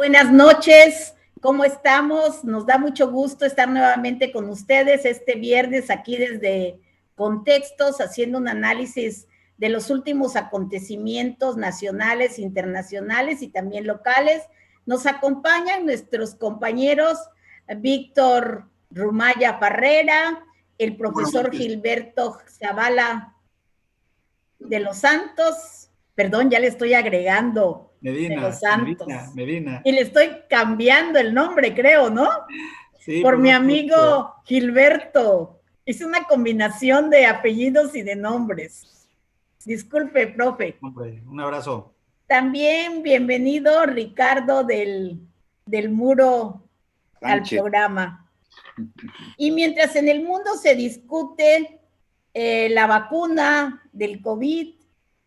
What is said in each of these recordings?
buenas noches. ¿Cómo estamos? Nos da mucho gusto estar nuevamente con ustedes este viernes aquí desde Contextos, haciendo un análisis de los últimos acontecimientos nacionales, internacionales y también locales. Nos acompañan nuestros compañeros Víctor Rumaya Farrera, el profesor Gilberto Zavala de los Santos, perdón, ya le estoy agregando Medina, de los Santos. Medina. Y le estoy cambiando el nombre, creo, ¿no? Sí, por mi amigo Gilberto. Es una combinación de apellidos y de nombres. Disculpe, profe. Hombre, un abrazo. También bienvenido Ricardo del Muro Sánchez al programa. Y mientras en el mundo se discute la vacuna del COVID,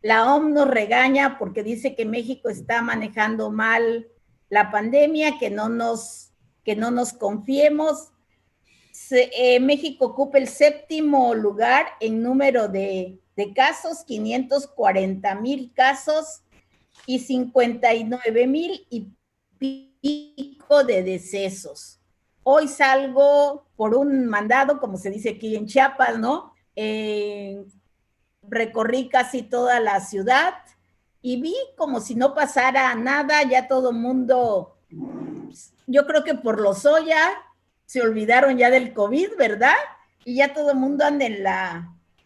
la OMS nos regaña porque dice que México está manejando mal la pandemia, que no nos confiemos. México ocupa el 7º lugar en número de casos, 540,000 casos y 59,000 y pico de decesos. Hoy salgo por un mandado, como se dice aquí en Chiapas, ¿no? Recorrí casi toda la ciudad y vi como si no pasara nada, ya todo el mundo, yo creo que por Lozoya se olvidaron ya del COVID, ¿verdad? Y ya todo el mundo anda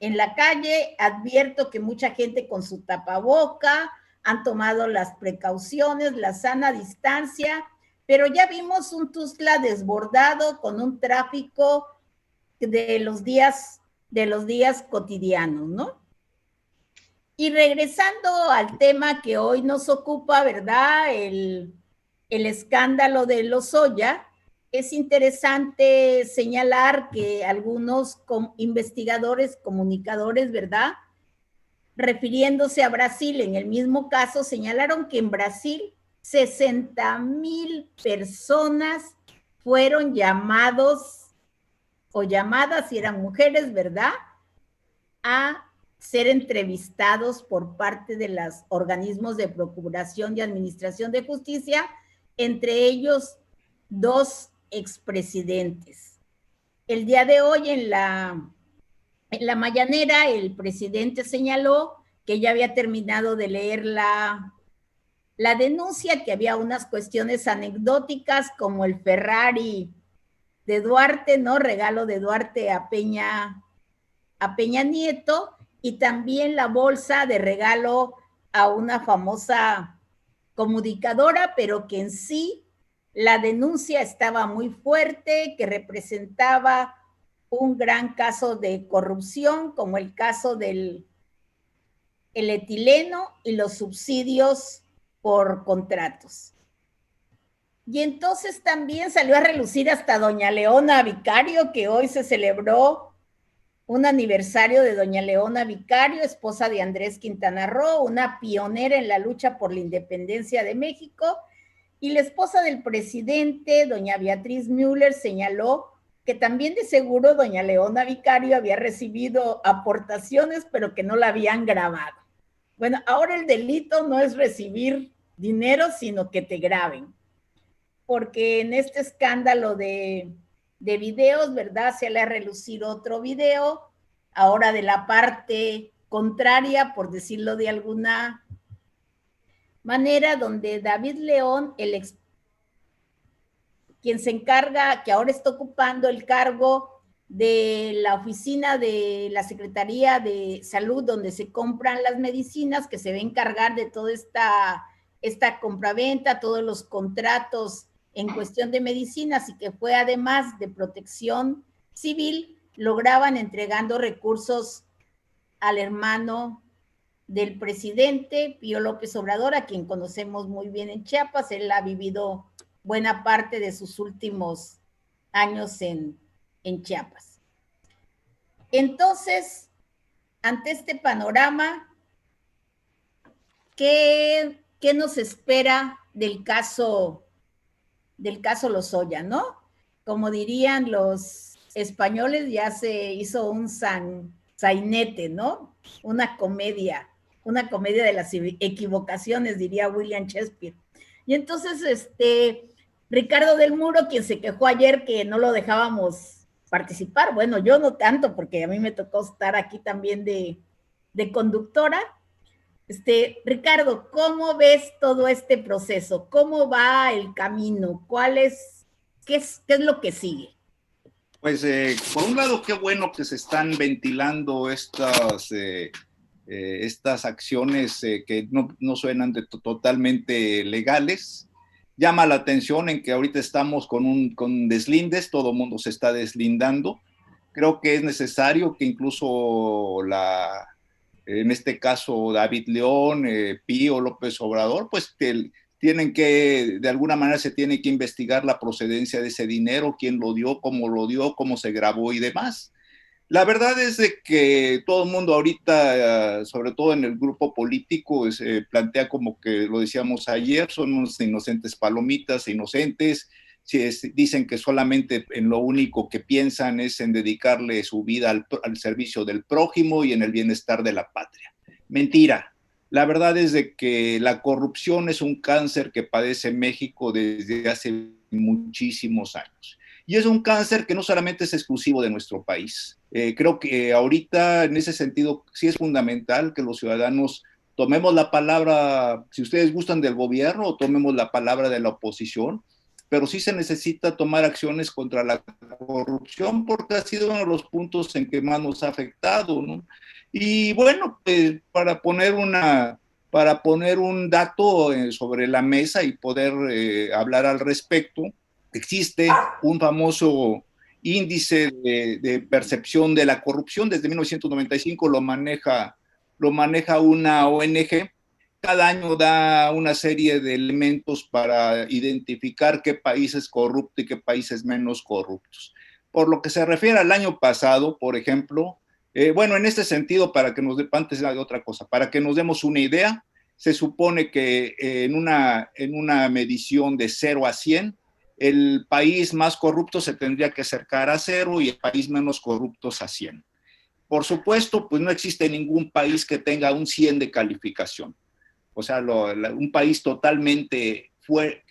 en la calle. Advierto que mucha gente con su tapaboca han tomado las precauciones, la sana distancia, pero ya vimos un Tuxtla desbordado con un tráfico de los días cotidianos, ¿no? Y regresando al tema que hoy nos ocupa, ¿verdad? El escándalo de Lozoya, es interesante señalar que algunos investigadores, comunicadores, ¿verdad? Refiriéndose a Brasil, en el mismo caso, señalaron que en Brasil 60,000 personas fueron llamados o llamadas, si eran mujeres, ¿verdad? A ser entrevistados por parte de los organismos de procuración y administración de justicia, entre ellos 2 expresidentes. El día de hoy en la mañanera el presidente señaló que ya había terminado de leer la denuncia, que había unas cuestiones anecdóticas como el Ferrari de Duarte, ¿no? Regalo de Duarte a Peña Nieto, y también la bolsa de regalo a una famosa comunicadora, pero que en sí la denuncia estaba muy fuerte, que representaba un gran caso de corrupción, como el caso del etileno y los subsidios por contratos. Y entonces también salió a relucir hasta doña Leona Vicario, que hoy se celebró un aniversario de doña Leona Vicario, esposa de Andrés Quintana Roo, una pionera en la lucha por la independencia de México, y la esposa del presidente, doña Beatriz Müller, señaló que también de seguro doña Leona Vicario había recibido aportaciones, pero que no la habían grabado. Bueno, ahora el delito no es recibir dinero, sino que te graben, porque en este escándalo de videos, ¿verdad? Se le ha relucido otro video, ahora de la parte contraria, por decirlo de alguna manera, donde David León, quien se encarga, que ahora está ocupando el cargo de la oficina de la Secretaría de Salud, donde se compran las medicinas, que se va a encargar de toda esta compraventa, todos los contratos en cuestión de medicinas, y que fue además de protección civil, lograban entregando recursos al hermano del presidente, Pío López Obrador, a quien conocemos muy bien en Chiapas. Él ha vivido buena parte de sus últimos años en Chiapas. Entonces, ante este panorama, ¿qué nos espera del caso Lozoya, no? Como dirían los españoles, ya se hizo un sainete, ¿no? Una comedia de las equivocaciones, diría William Shakespeare. Y entonces, Ricardo del Muro, quien se quejó ayer que no lo dejábamos participar, bueno, yo no tanto, porque a mí me tocó estar aquí también de conductora. Ricardo, ¿cómo ves todo este proceso? ¿Cómo va el camino? ¿Qué es lo que sigue? Pues por un lado, qué bueno que se están ventilando estas acciones que no suenan totalmente legales. Llama la atención en que ahorita estamos con deslindes, todo el mundo se está deslindando. Creo que es necesario que incluso en este caso David León, Pío López Obrador, pues tienen que, de alguna manera se tiene que investigar la procedencia de ese dinero, quién lo dio, cómo se grabó y demás. La verdad es de que todo el mundo ahorita, sobre todo en el grupo político, plantea como que lo decíamos ayer, son unos inocentes palomitas, inocentes, dicen que solamente en lo único que piensan es en dedicarle su vida al servicio del prójimo y en el bienestar de la patria. Mentira. La verdad es de que la corrupción es un cáncer que padece México desde hace muchísimos años. Y es un cáncer que no solamente es exclusivo de nuestro país. Creo que ahorita, en ese sentido, sí es fundamental que los ciudadanos tomemos la palabra, si ustedes gustan, del gobierno, o tomemos la palabra de la oposición, pero sí se necesita tomar acciones contra la corrupción porque ha sido uno de los puntos en que más nos ha afectado, ¿no? Y bueno, para poner un dato sobre la mesa y poder hablar al respecto, existe un famoso índice de percepción de la corrupción. Desde 1995 lo maneja una ONG. Cada año da una serie de elementos para identificar qué país es corrupto y qué países menos corruptos. Por lo que se refiere al año pasado, por ejemplo, bueno, en este sentido, antes de otra cosa, para que nos demos una idea, se supone que en una medición de 0 a 100, el país más corrupto se tendría que acercar a 0 y el país menos corrupto a 100. Por supuesto, pues no existe ningún país que tenga un 100 de calificación. O sea, un país totalmente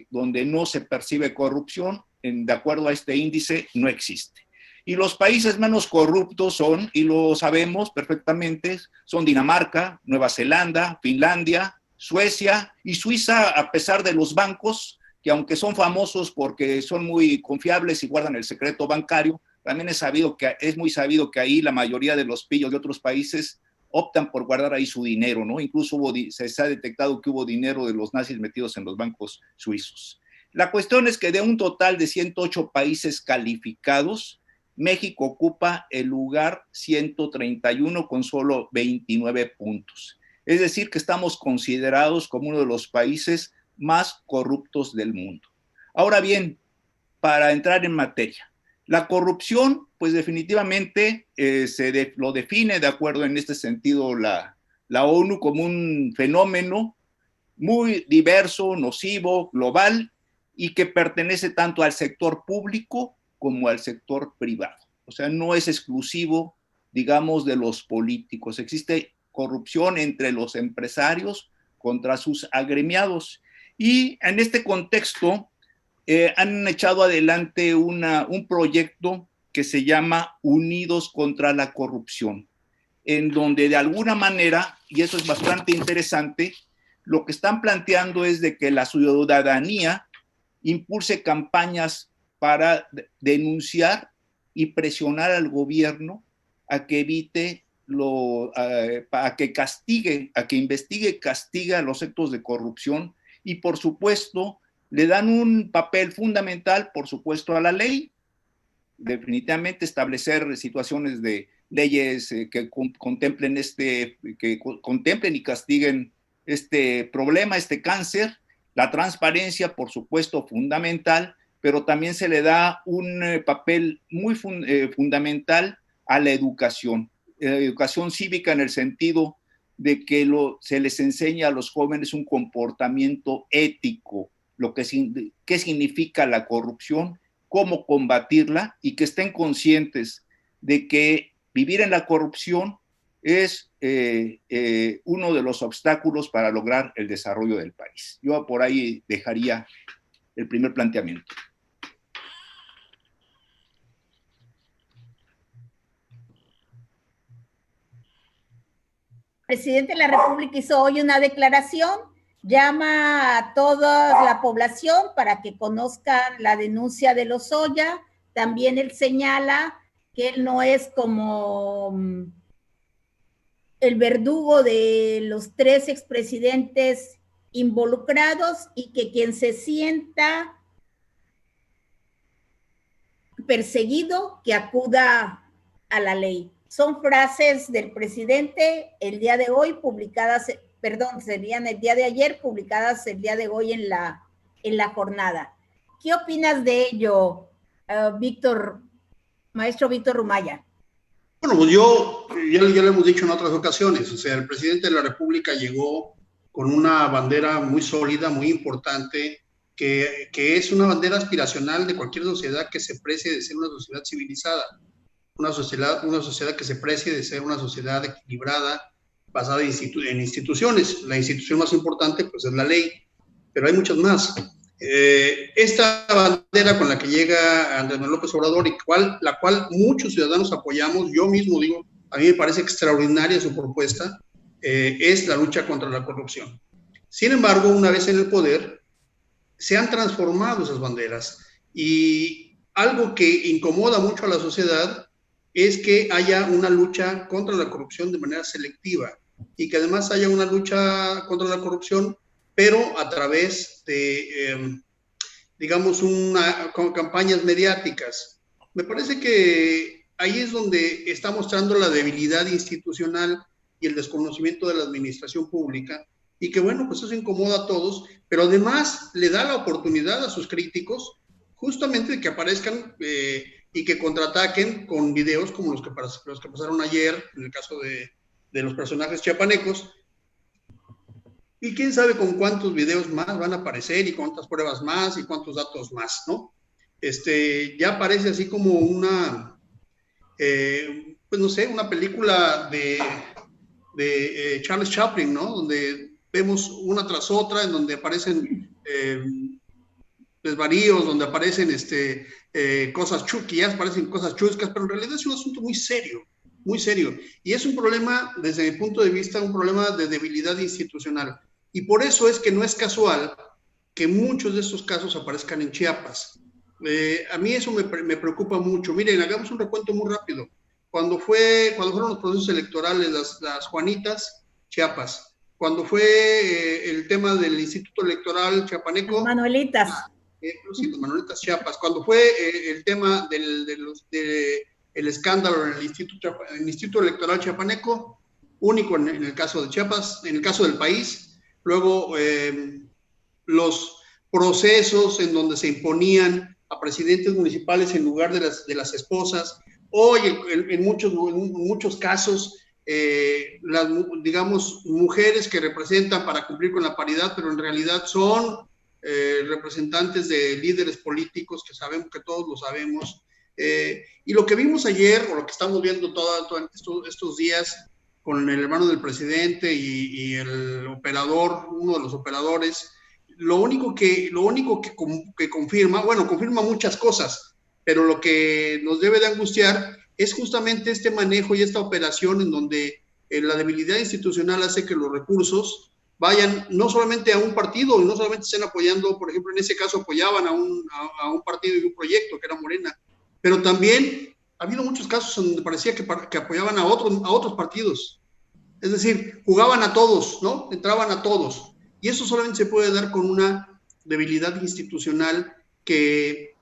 donde no se percibe corrupción, de acuerdo a este índice, no existe. Y los países menos corruptos son, y lo sabemos perfectamente, son Dinamarca, Nueva Zelanda, Finlandia, Suecia y Suiza, a pesar de los bancos, que aunque son famosos porque son muy confiables y guardan el secreto bancario, también es muy sabido que ahí la mayoría de los pillos de otros países optan por guardar ahí su dinero, ¿no? Incluso se ha detectado que hubo dinero de los nazis metidos en los bancos suizos. La cuestión es que de un total de 108 países calificados, México ocupa el lugar 131 con solo 29 puntos. Es decir, que estamos considerados como uno de los países más corruptos del mundo. Ahora bien, para entrar en materia, la corrupción, pues definitivamente lo define de acuerdo en este sentido la ONU como un fenómeno muy diverso, nocivo, global y que pertenece tanto al sector público como al sector privado. O sea, no es exclusivo, digamos, de los políticos. Existe corrupción entre los empresarios contra sus agremiados. Y en este contexto han echado adelante un proyecto que se llama Unidos contra la Corrupción, en donde de alguna manera, y eso es bastante interesante, lo que están planteando es de que la ciudadanía impulse campañas para denunciar y presionar al gobierno a que evite a que castigue, a que investigue y castigue a los actos de corrupción y por supuesto le dan un papel fundamental, por supuesto, a la ley. Definitivamente establecer situaciones de leyes que contemplen y castiguen este problema, este cáncer. La transparencia, por supuesto, fundamental, pero también se le da un papel muy fundamental a la educación cívica en el sentido de que se les enseña a los jóvenes un comportamiento ético, qué significa la corrupción, cómo combatirla y que estén conscientes de que vivir en la corrupción es uno de los obstáculos para lograr el desarrollo del país. Yo por ahí dejaría el primer planteamiento. El presidente de la República hizo hoy una declaración, llama a toda la población para que conozcan la denuncia de Lozoya. También él señala que él no es como el verdugo de los 3 expresidentes involucrados y que quien se sienta perseguido, que acuda a la ley. Son frases del presidente el día de hoy publicadas, perdón, serían el día de ayer, publicadas el día de hoy en la jornada. ¿Qué opinas de ello, maestro Víctor Rumaya? Bueno, pues yo, ya lo hemos dicho en otras ocasiones, o sea, el presidente de la República llegó con una bandera muy sólida, muy importante, que es una bandera aspiracional de cualquier sociedad que se precie de ser una sociedad civilizada, una sociedad que se precie de ser una sociedad equilibrada, basada en instituciones. La institución más importante pues es la ley, pero hay muchas más. Esta bandera con la que llega Andrés Manuel López Obrador y la cual muchos ciudadanos apoyamos, yo mismo digo, a mí me parece extraordinaria su propuesta, es la lucha contra la corrupción. Sin embargo, una vez en el poder, se han transformado esas banderas y algo que incomoda mucho a la sociedad es que haya una lucha contra la corrupción de manera selectiva y que además haya una lucha contra la corrupción, pero a través de, digamos, con campañas mediáticas. Me parece que ahí es donde está mostrando la debilidad institucional y el desconocimiento de la administración pública, y que bueno, pues eso incomoda a todos, pero además le da la oportunidad a sus críticos justamente de que aparezcan y que contraataquen con videos como los que pasaron ayer, en el caso de los personajes chiapanecos, y quién sabe con cuántos videos más van a aparecer y cuántas pruebas más y cuántos datos más, ¿no? Ya parece así como una, pues no sé, una película de Charles Chaplin, ¿no? Donde vemos una tras otra, en donde aparecen desvaríos, donde aparecen cosas chuquillas, aparecen cosas chuscas, pero en realidad es un asunto muy serio, muy serio. Y es un problema, desde mi punto de vista, un problema de debilidad institucional. Y por eso es que no es casual que muchos de estos casos aparezcan en Chiapas. A mí eso me preocupa mucho. Miren, hagamos un recuento muy rápido. Cuando fueron los procesos electorales, las Juanitas, Chiapas. Cuando fue el tema del Instituto Electoral Chiapaneco. Manuelitas. Sí, los Manuelitas Chiapas. Cuando fue el tema del escándalo en el Instituto Electoral Chiapaneco, único en el caso de Chiapas, en el caso del país. Luego, los procesos en donde se imponían a presidentes municipales en lugar de las esposas. Hoy, en muchos casos, las, digamos, mujeres que representan para cumplir con la paridad, pero en realidad son representantes de líderes políticos que sabemos, que todos lo sabemos. Y lo que vimos ayer, o lo que estamos viendo todos estos días, con el hermano del presidente y el operador, uno de los operadores, lo único que confirma, bueno, confirma muchas cosas, pero lo que nos debe de angustiar es justamente este manejo y esta operación en donde la debilidad institucional hace que los recursos vayan no solamente a un partido y no solamente estén apoyando, por ejemplo, en ese caso apoyaban a un partido y un proyecto que era Morena, pero también ha habido muchos casos en donde parecía que apoyaban a otros partidos. Es decir, jugaban a todos, ¿no? Entraban a todos. Y eso solamente se puede dar con una debilidad institucional que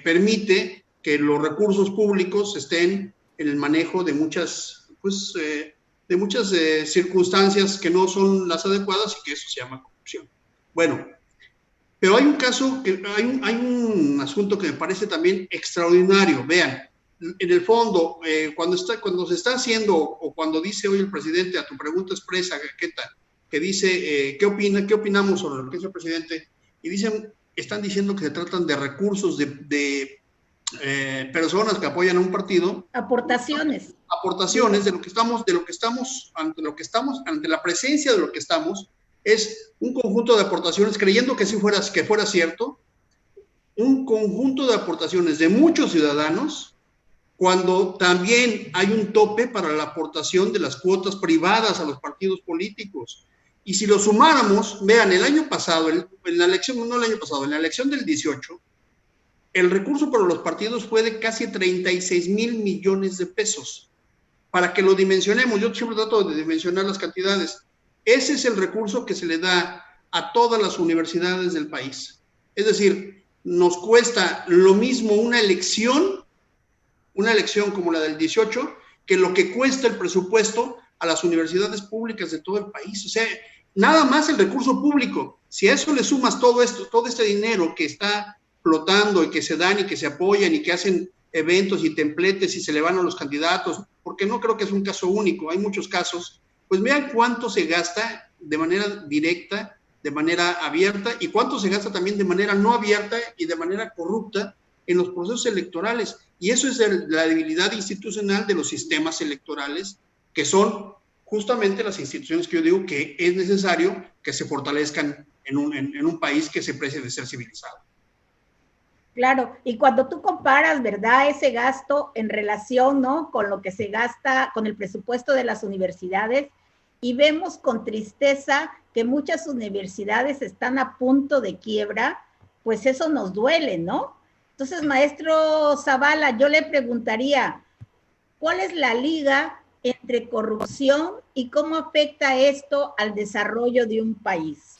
permite que los recursos públicos estén en el manejo de muchas circunstancias que no son las adecuadas y que eso se llama corrupción. Bueno, pero hay un asunto que me parece también extraordinario. Vean, en el fondo, cuando se está haciendo, o cuando dice hoy el presidente a tu pregunta expresa, que dice, ¿qué opinamos sobre lo que dice el presidente? Y están diciendo que se tratan de recursos de personas que apoyan a un partido. Aportaciones. Aportaciones de lo que estamos, ante la presencia de lo que estamos, es un conjunto de aportaciones, creyendo que fuera cierto, un conjunto de aportaciones de muchos ciudadanos, cuando también hay un tope para la aportación de las cuotas privadas a los partidos políticos. Y si lo sumáramos, vean, el año pasado, en la elección del 18, el recurso para los partidos fue de casi 36,000 millones de pesos. Para que lo dimensionemos, yo siempre trato de dimensionar las cantidades. Ese es el recurso que se le da a todas las universidades del país. Es decir, nos cuesta lo mismo una elección como la del 18, que lo que cuesta el presupuesto a las universidades públicas de todo el país. O sea, nada más el recurso público. Si a eso le sumas todo este dinero que está flotando y que se dan y que se apoyan y que hacen eventos y templetes y se le van a los candidatos, porque no creo que es un caso único, hay muchos casos, pues vean cuánto se gasta de manera directa, de manera abierta, y cuánto se gasta también de manera no abierta y de manera corrupta en los procesos electorales. Y eso es la debilidad institucional de los sistemas electorales, que son justamente las instituciones que yo digo que es necesario que se fortalezcan en un país que se precie de ser civilizado. Claro, y cuando tú comparas, ¿verdad?, ese gasto en relación, ¿no?, con lo que se gasta, con el presupuesto de las universidades, y vemos con tristeza que muchas universidades están a punto de quiebra, pues eso nos duele, ¿no? Entonces, maestro Zavala, yo le preguntaría, ¿cuál es la liga entre corrupción y cómo afecta esto al desarrollo de un país?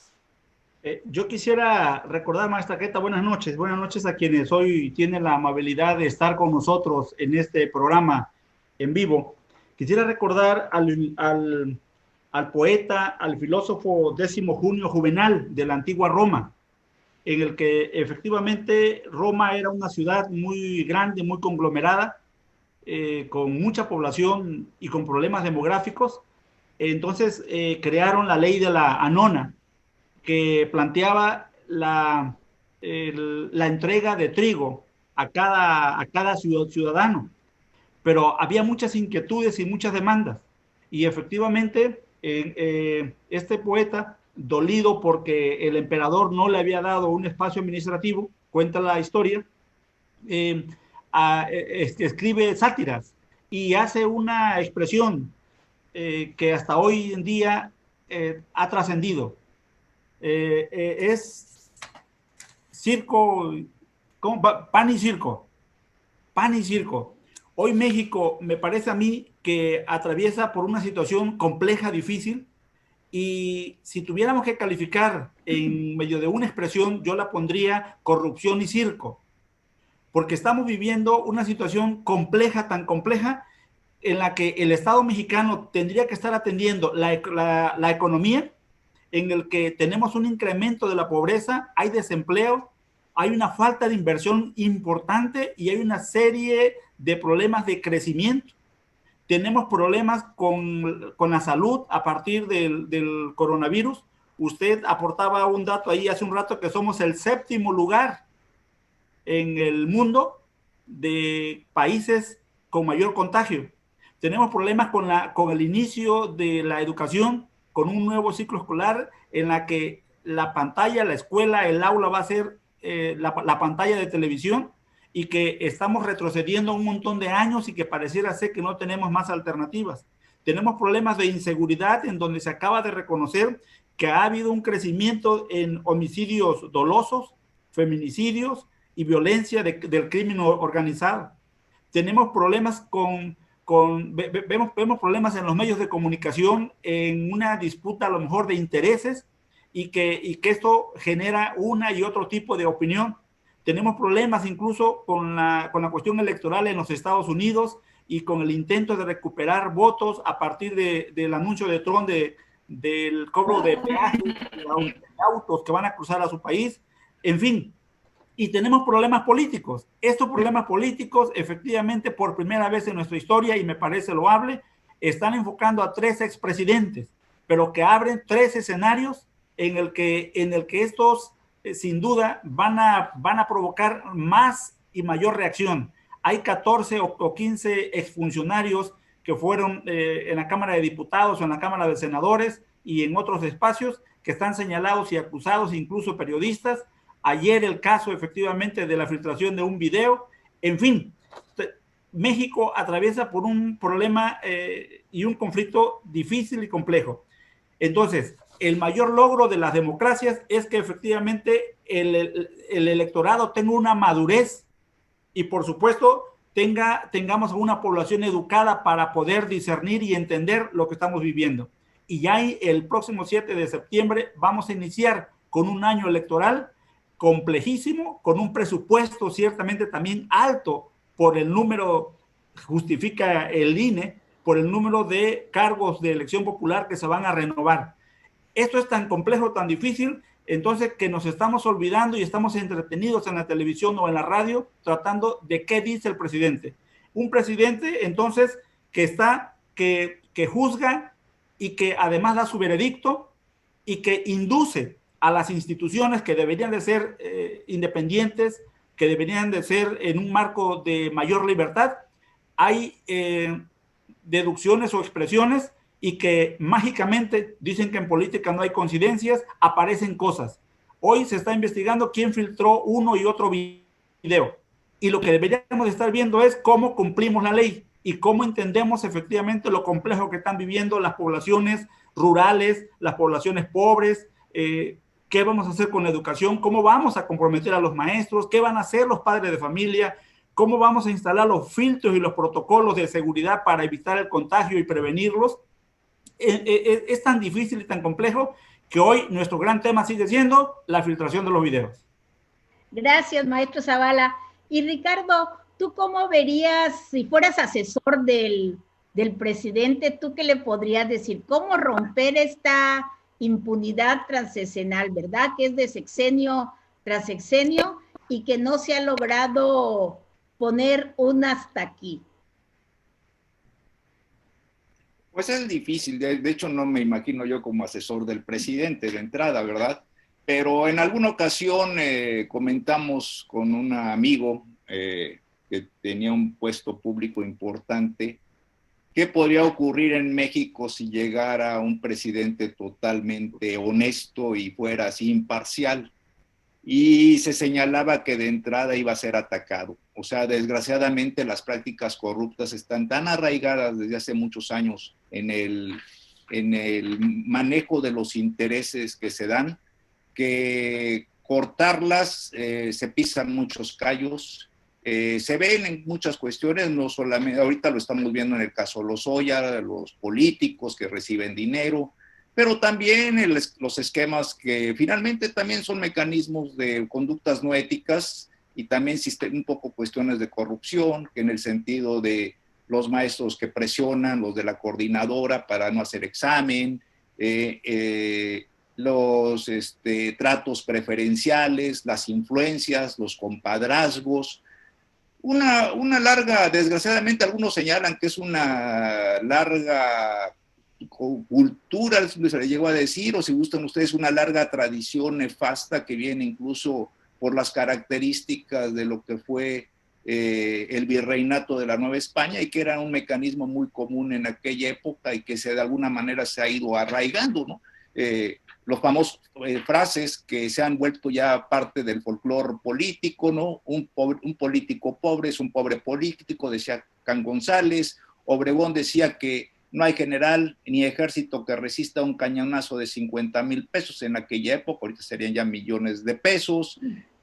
Yo quisiera recordar, maestra Queta, buenas noches a quienes hoy tienen la amabilidad de estar con nosotros en este programa en vivo. Quisiera recordar al poeta, al filósofo Décimo Junio Juvenal de la antigua Roma, en el que efectivamente Roma era una ciudad muy grande, muy conglomerada, con mucha población y con problemas demográficos. Entonces crearon la ley de la Anona, que planteaba la entrega de trigo a cada ciudadano, pero había muchas inquietudes y muchas demandas, y efectivamente este poeta, dolido porque el emperador no le había dado un espacio administrativo, cuenta la historia, escribe sátiras y hace una expresión que hasta hoy en día ha trascendido. Es circo, pan y circo, pan y circo. Hoy México me parece a mí que atraviesa por una situación compleja, difícil, y si tuviéramos que calificar en medio de una expresión, yo la pondría corrupción y circo, porque estamos viviendo una situación compleja, tan compleja, en la que el Estado mexicano tendría que estar atendiendo la economía, en el que tenemos un incremento de la pobreza, hay desempleo, hay una falta de inversión importante y hay una serie de problemas de crecimiento. Tenemos problemas con la salud a partir del coronavirus. Usted aportaba un dato ahí hace un rato que somos el 7º lugar en el mundo de países con mayor contagio. Tenemos problemas con el inicio de la educación, con un nuevo ciclo escolar en la que la pantalla, la escuela, el aula va a ser la pantalla de televisión, y que estamos retrocediendo un montón de años y que pareciera ser que no tenemos más alternativas. Tenemos problemas de inseguridad en donde se acaba de reconocer que ha habido un crecimiento en homicidios dolosos, feminicidios y violencia del crimen organizado. Tenemos problemas vemos problemas en los medios de comunicación, en una disputa a lo mejor de intereses, y que esto genera una y otro tipo de opinión. Tenemos problemas incluso con la cuestión electoral en los Estados Unidos y con el intento de recuperar votos a partir del anuncio de Trump del cobro de peajes de autos que van a cruzar a su país. En fin, y tenemos problemas políticos. Estos problemas políticos, efectivamente, por primera vez en nuestra historia, y me parece loable, están enfocando a 3 expresidentes, pero que abren 3 escenarios en el que estos, sin duda, van a provocar más y mayor reacción. Hay 14 o 15 exfuncionarios que fueron en la Cámara de Diputados o en la Cámara de Senadores y en otros espacios que están señalados y acusados, incluso periodistas. Ayer el caso efectivamente de la filtración de un video. En fin, México atraviesa por un problema y un conflicto difícil y complejo. Entonces, el mayor logro de las democracias es que efectivamente el electorado tenga una madurez y, por supuesto, tengamos a una población educada para poder discernir y entender lo que estamos viviendo. Y ya el próximo 7 de septiembre vamos a iniciar con un año electoral complejísimo, con un presupuesto ciertamente también alto por el número, justifica el INE, por el número de cargos de elección popular que se van a renovar. Esto es tan complejo, tan difícil, entonces que nos estamos olvidando y estamos entretenidos en la televisión o en la radio tratando de qué dice el presidente. Un presidente, entonces, que juzga y que además da su veredicto y que induce a las instituciones que deberían de ser independientes, que deberían de ser en un marco de mayor libertad. Hay deducciones o expresiones y que mágicamente dicen que en política no hay coincidencias, aparecen cosas. Hoy se está investigando quién filtró uno y otro video. Y lo que deberíamos estar viendo es cómo cumplimos la ley y cómo entendemos efectivamente lo complejo que están viviendo las poblaciones rurales, las poblaciones pobres, qué vamos a hacer con la educación, cómo vamos a comprometer a los maestros, qué van a hacer los padres de familia, cómo vamos a instalar los filtros y los protocolos de seguridad para evitar el contagio y prevenirlos. Es tan difícil y tan complejo que hoy nuestro gran tema sigue siendo la filtración de los videos. Gracias, maestro Zavala. Y Ricardo, ¿tú cómo verías, si fueras asesor del presidente, tú qué le podrías decir? ¿Cómo romper esta impunidad transeccional, verdad? Que es de sexenio tras sexenio y que no se ha logrado poner un hasta aquí. Pues es difícil, de hecho no me imagino yo como asesor del presidente de entrada, ¿verdad? Pero en alguna ocasión comentamos con un amigo que tenía un puesto público importante, ¿qué podría ocurrir en México si llegara un presidente totalmente honesto y fuera así imparcial? Y se señalaba que de entrada iba a ser atacado. O sea, desgraciadamente las prácticas corruptas están tan arraigadas desde hace muchos años en el manejo de los intereses que se dan, que cortarlas se pisan muchos callos. Se ven en muchas cuestiones, no solamente, ahorita lo estamos viendo en el caso Lozoya, los políticos que reciben dinero, pero también los esquemas que finalmente también son mecanismos de conductas no éticas y también un poco cuestiones de corrupción, que en el sentido de los maestros que presionan, los de la coordinadora para no hacer examen, los tratos preferenciales, las influencias, los compadrazgos. Una larga, desgraciadamente algunos señalan que es una larga cultura, se le llegó a decir, o si gustan ustedes, una larga tradición nefasta que viene incluso por las características de lo que fue el virreinato de la Nueva España y que era un mecanismo muy común en aquella época y que de alguna manera se ha ido arraigando, ¿no? Los famosos frases que se han vuelto ya parte del folclore político, ¿no? Un político pobre es un pobre político, decía Can González. Obregón decía que no hay general ni ejército que resista un cañonazo de 50,000 pesos en aquella época, ahorita serían ya millones de pesos.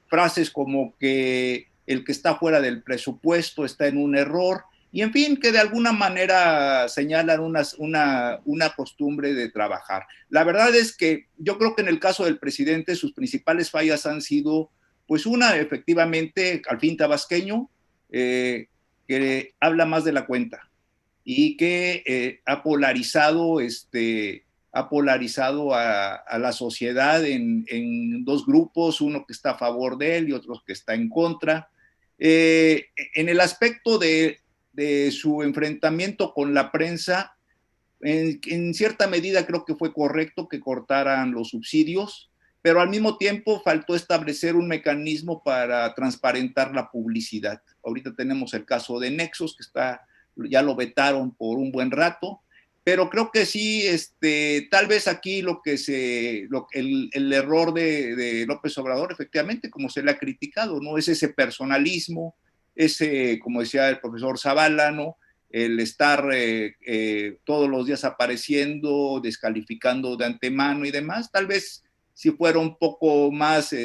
Frases como que el que está fuera del presupuesto está en un error, y en fin, que de alguna manera señalan una costumbre de trabajar. La verdad es que yo creo que en el caso del presidente sus principales fallas han sido, pues una, efectivamente, al fin tabasqueño, que habla más de la cuenta y que ha polarizado a la sociedad en dos grupos, uno que está a favor de él y otro que está en contra. En el aspecto de su enfrentamiento con la prensa, en cierta medida creo que fue correcto que cortaran los subsidios. pero al mismo tiempo faltó establecer un mecanismo para transparentar la publicidad. Ahorita tenemos el caso de Nexos, que ya lo vetaron por un buen rato, pero creo que sí, tal vez aquí el error de López Obrador, efectivamente, como se le ha criticado, ¿no? Es ese personalismo, como decía el profesor Zavala, ¿no? El estar todos los días apareciendo, descalificando de antemano y demás. Tal vez si fuera un poco más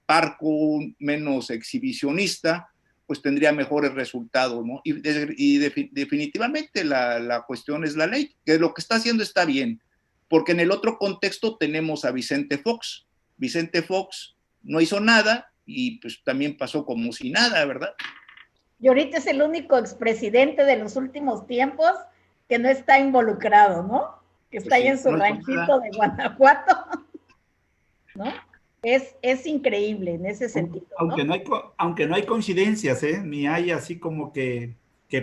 parco, menos exhibicionista, pues tendría mejores resultados, ¿no? Y definitivamente la cuestión es la ley, que lo que está haciendo está bien, porque en el otro contexto tenemos a Vicente Fox. Vicente Fox no hizo nada y pues también pasó como si nada, ¿verdad? Y ahorita es el único expresidente de los últimos tiempos que no está involucrado, ¿no? Que está ahí en su ranchito de Guanajuato, ¿no? Es increíble en ese sentido, ¿no? Aunque no hay coincidencias, ni hay así como que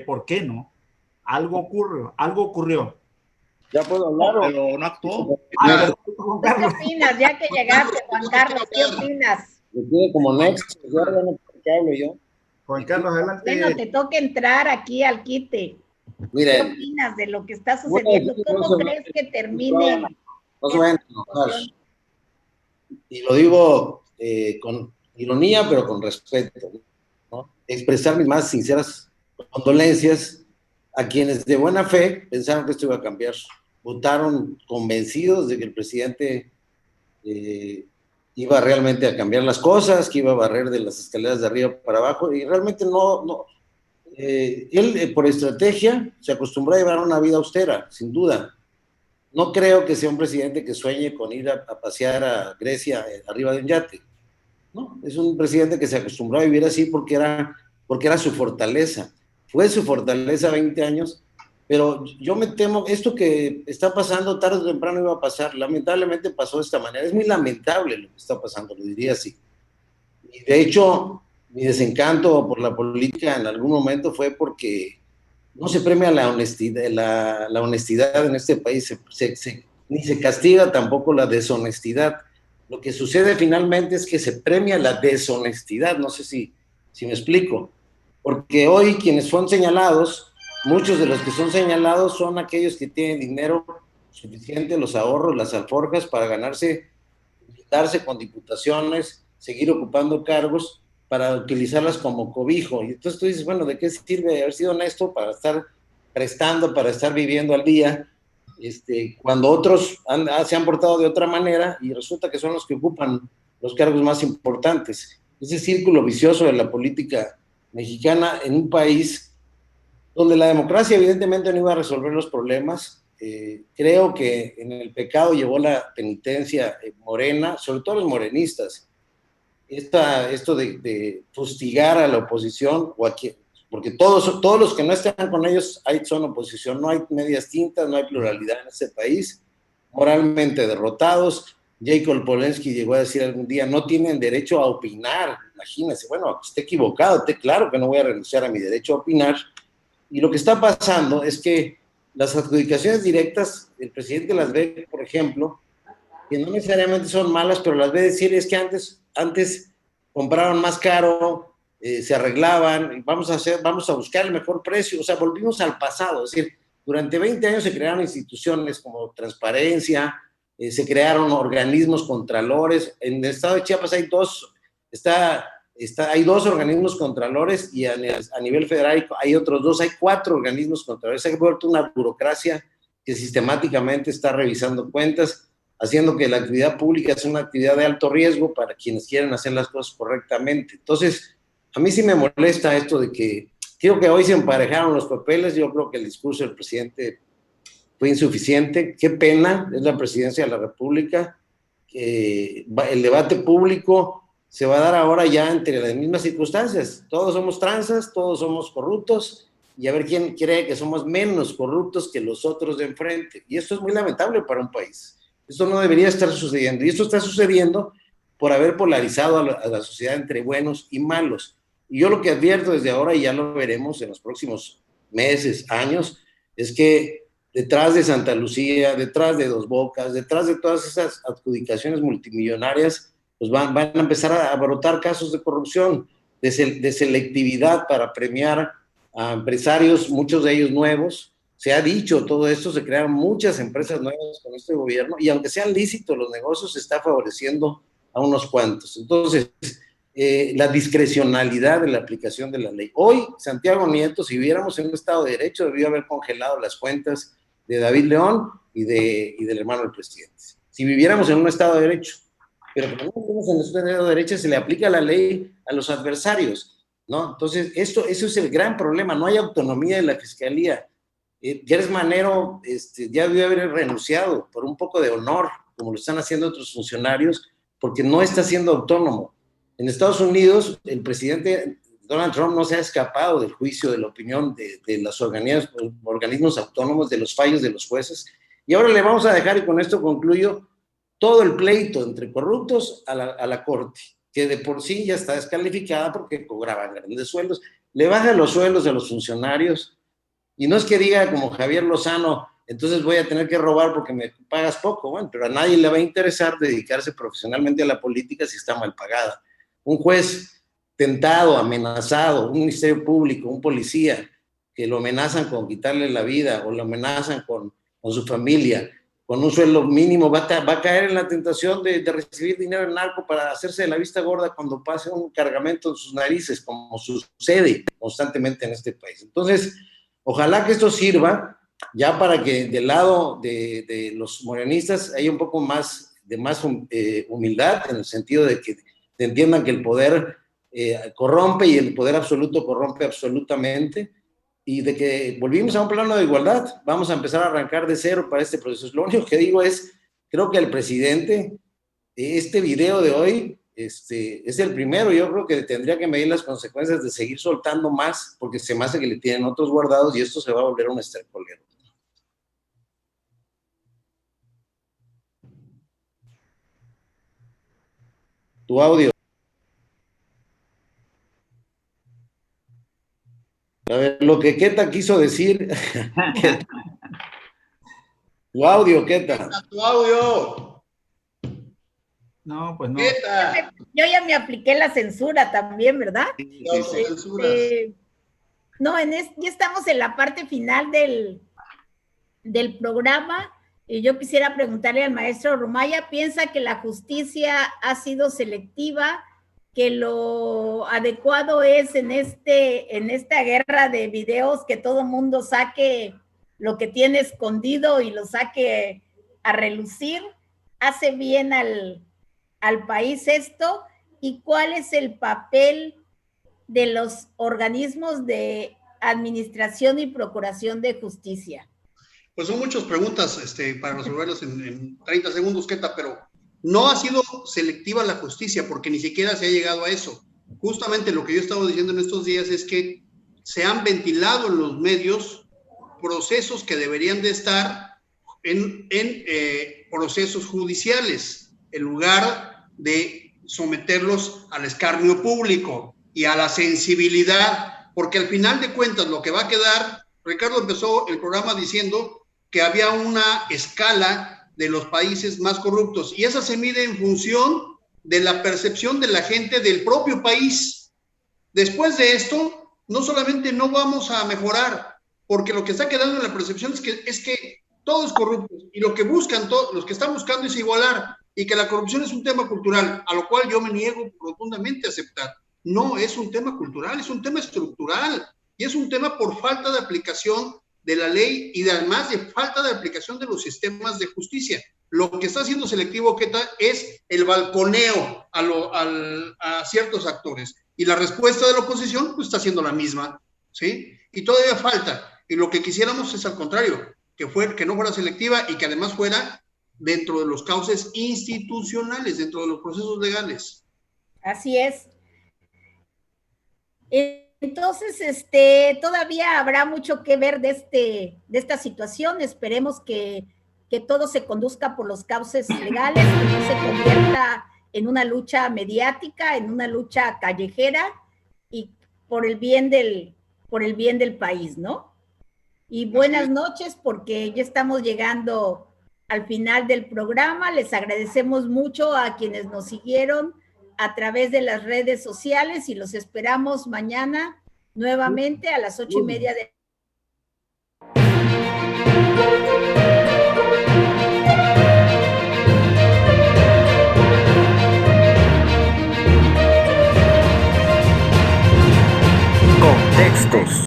¿por qué no? Algo ocurrió. ¿Ya puedo hablar? Pero no actuó. ¿Qué opinas? Ya que llegaste, Juan Carlos, ¿qué opinas? Me tiene como next, ya no qué hablo yo. Juan Carlos, adelante. Bueno, te toca entrar aquí al quite. Miren, ¿Qué opinas de lo que está sucediendo? ¿Cómo crees que termine? No se vayan a enojar. Y lo digo con ironía, pero con respeto, ¿no? Expresar mis más sinceras condolencias a quienes de buena fe pensaron que esto iba a cambiar. Votaron convencidos de que el presidente iba realmente a cambiar las cosas, que iba a barrer de las escaleras de arriba para abajo, y realmente no. Él, por estrategia, se acostumbró a llevar una vida austera, sin duda. No creo que sea un presidente que sueñe con ir a pasear a Grecia arriba de un yate. No, es un presidente que se acostumbró a vivir así porque era su fortaleza. Fue su fortaleza 20 años, pero yo me temo, esto que está pasando tarde o temprano iba a pasar. Lamentablemente pasó de esta manera. Es muy lamentable lo que está pasando, lo diría así. Y de hecho, mi desencanto por la política en algún momento fue porque no se premia la honestidad, la honestidad en este país, ni se castiga tampoco la deshonestidad. Lo que sucede finalmente es que se premia la deshonestidad, no sé si me explico, porque hoy quienes son señalados, muchos de los que son señalados son aquellos que tienen dinero suficiente, los ahorros, las alforjas para darse con diputaciones, seguir ocupando cargos, para utilizarlas como cobijo. Y entonces tú dices, bueno, ¿de qué sirve haber sido honesto para estar prestando, para estar viviendo al día, cuando otros se han portado de otra manera y resulta que son los que ocupan los cargos más importantes? Ese círculo vicioso de la política mexicana en un país donde la democracia evidentemente no iba a resolver los problemas. Creo que en el pecado llevó la penitencia Morena, sobre todo los morenistas, esto de fustigar a la oposición, porque todos los que no están con ellos son oposición, no hay medias tintas, no hay pluralidad en este país, moralmente derrotados. Jacob Polensky llegó a decir algún día, no tienen derecho a opinar. Imagínense, bueno, está equivocado, claro que no voy a renunciar a mi derecho a opinar. Y lo que está pasando es que las adjudicaciones directas, el presidente las ve, por ejemplo, que no necesariamente son malas, pero las ve decir, es que antes compraron más caro, se arreglaban, vamos a buscar el mejor precio. O sea, volvimos al pasado. Es decir, durante 20 años se crearon instituciones como Transparencia, se crearon organismos contralores. En el estado de Chiapas hay hay dos organismos contralores, y a nivel federal hay otros dos, hay 4 organismos contralores. Hay vuelto una burocracia que sistemáticamente está revisando cuentas, haciendo que la actividad pública sea una actividad de alto riesgo para quienes quieren hacer las cosas correctamente. Entonces, a mí sí me molesta esto de que, creo que hoy se emparejaron los papeles. Yo creo que el discurso del presidente fue insuficiente. Qué pena, es la presidencia de la República. El debate público se va a dar ahora ya entre las mismas circunstancias. Todos somos tranzas, todos somos corruptos, y a ver quién cree que somos menos corruptos que los otros de enfrente. Y esto es muy lamentable para un país. Esto no debería estar sucediendo, y esto está sucediendo por haber polarizado a la sociedad entre buenos y malos. Y yo lo que advierto desde ahora, y ya lo veremos en los próximos meses, años, es que detrás de Santa Lucía, detrás de Dos Bocas, detrás de todas esas adjudicaciones multimillonarias, pues van a empezar a brotar casos de corrupción, de selectividad para premiar a empresarios, muchos de ellos nuevos. Se ha dicho todo esto, se crearon muchas empresas nuevas con este gobierno, y aunque sean lícitos los negocios, se está favoreciendo a unos cuantos. Entonces, la discrecionalidad de la aplicación de la ley. Hoy, Santiago Nieto, si viviéramos en un Estado de Derecho, debió haber congelado las cuentas de David León y del hermano del presidente. Si viviéramos en un Estado de Derecho. Pero como no vivimos en un Estado de Derecho, se le aplica la ley a los adversarios, ¿no? Entonces, eso es el gran problema. No hay autonomía de la Fiscalía. Gertz Manero ya debió haber renunciado por un poco de honor, como lo están haciendo otros funcionarios, porque no está siendo autónomo. En Estados Unidos, el presidente Donald Trump no se ha escapado del juicio, de la opinión de los organismos autónomos, de los fallos de los jueces, y ahora le vamos a dejar, y con esto concluyo, todo el pleito entre corruptos a la Corte, que de por sí ya está descalificada porque cobraban grandes sueldos. Le bajan los sueldos a los funcionarios, y no es que diga como Javier Lozano, entonces voy a tener que robar porque me pagas poco. Bueno, pero a nadie le va a interesar dedicarse profesionalmente a la política si está mal pagada. Un juez tentado, amenazado, un ministerio público, un policía, que lo amenazan con quitarle la vida o lo amenazan con su familia, con un sueldo mínimo, va a caer en la tentación de recibir dinero en narco para hacerse de la vista gorda cuando pase un cargamento en sus narices, como sucede constantemente en este país. Entonces, ojalá que esto sirva ya para que del lado de los morenistas haya un poco más de humildad, en el sentido de que entiendan que el poder corrompe, y el poder absoluto corrompe absolutamente, y de que volvimos a un plano de igualdad. Vamos a empezar a arrancar de cero para este proceso. Lo único que digo es, creo que el presidente, este video de hoy, es el primero. Yo creo que tendría que medir las consecuencias de seguir soltando más, porque se me hace que le tienen otros guardados, y esto se va a volver un estercolero. Tu audio. A ver, lo que Queta quiso decir. Tu audio, Queta. Tu audio. No, pues no. Queta. Yo ya me apliqué la censura también, ¿verdad? Sí. No, ya estamos en la parte final del programa. Y yo quisiera preguntarle al maestro Rumaya, ¿piensa que la justicia ha sido selectiva? ¿Que lo adecuado es en esta guerra de videos que todo mundo saque lo que tiene escondido y lo saque a relucir? ¿Hace bien al país esto? ¿Y cuál es el papel de los organismos de administración y procuración de justicia? Pues son muchas preguntas para resolverlas en 30 segundos, Queta, pero no ha sido selectiva la justicia porque ni siquiera se ha llegado a eso. Justamente lo que yo estaba diciendo en estos días es que se han ventilado en los medios procesos que deberían de estar en procesos judiciales, en lugar de someterlos al escarnio público y a la sensibilidad, porque al final de cuentas lo que va a quedar, Ricardo empezó el programa diciendo que había una escala de los países más corruptos, y esa se mide en función de la percepción de la gente del propio país. Después de esto, no solamente no vamos a mejorar, porque lo que está quedando en la percepción es que todo es corrupto, y lo que buscan, los que están buscando es igualar, y que la corrupción es un tema cultural, a lo cual yo me niego rotundamente a aceptar. No es un tema cultural, es un tema estructural, y es un tema por falta de aplicación de la ley y además de falta de aplicación de los sistemas de justicia. Lo que está haciendo selectivo, Queta, es el balconeo a ciertos actores, y la respuesta de la oposición pues está siendo la misma, ¿sí? Y todavía falta, y lo que quisiéramos es al contrario, que no fuera selectiva y que además fuera dentro de los cauces institucionales, dentro de los procesos legales. Así es. Entonces, todavía habrá mucho que ver de esta situación. Esperemos que todo se conduzca por los cauces legales, que no se convierta en una lucha mediática, en una lucha callejera, y por el bien del país, ¿no? y buenas noches, porque ya estamos llegando al final del programa. Les agradecemos mucho a quienes nos siguieron a través de las redes sociales y los esperamos mañana nuevamente a las 8:30 de Contextos.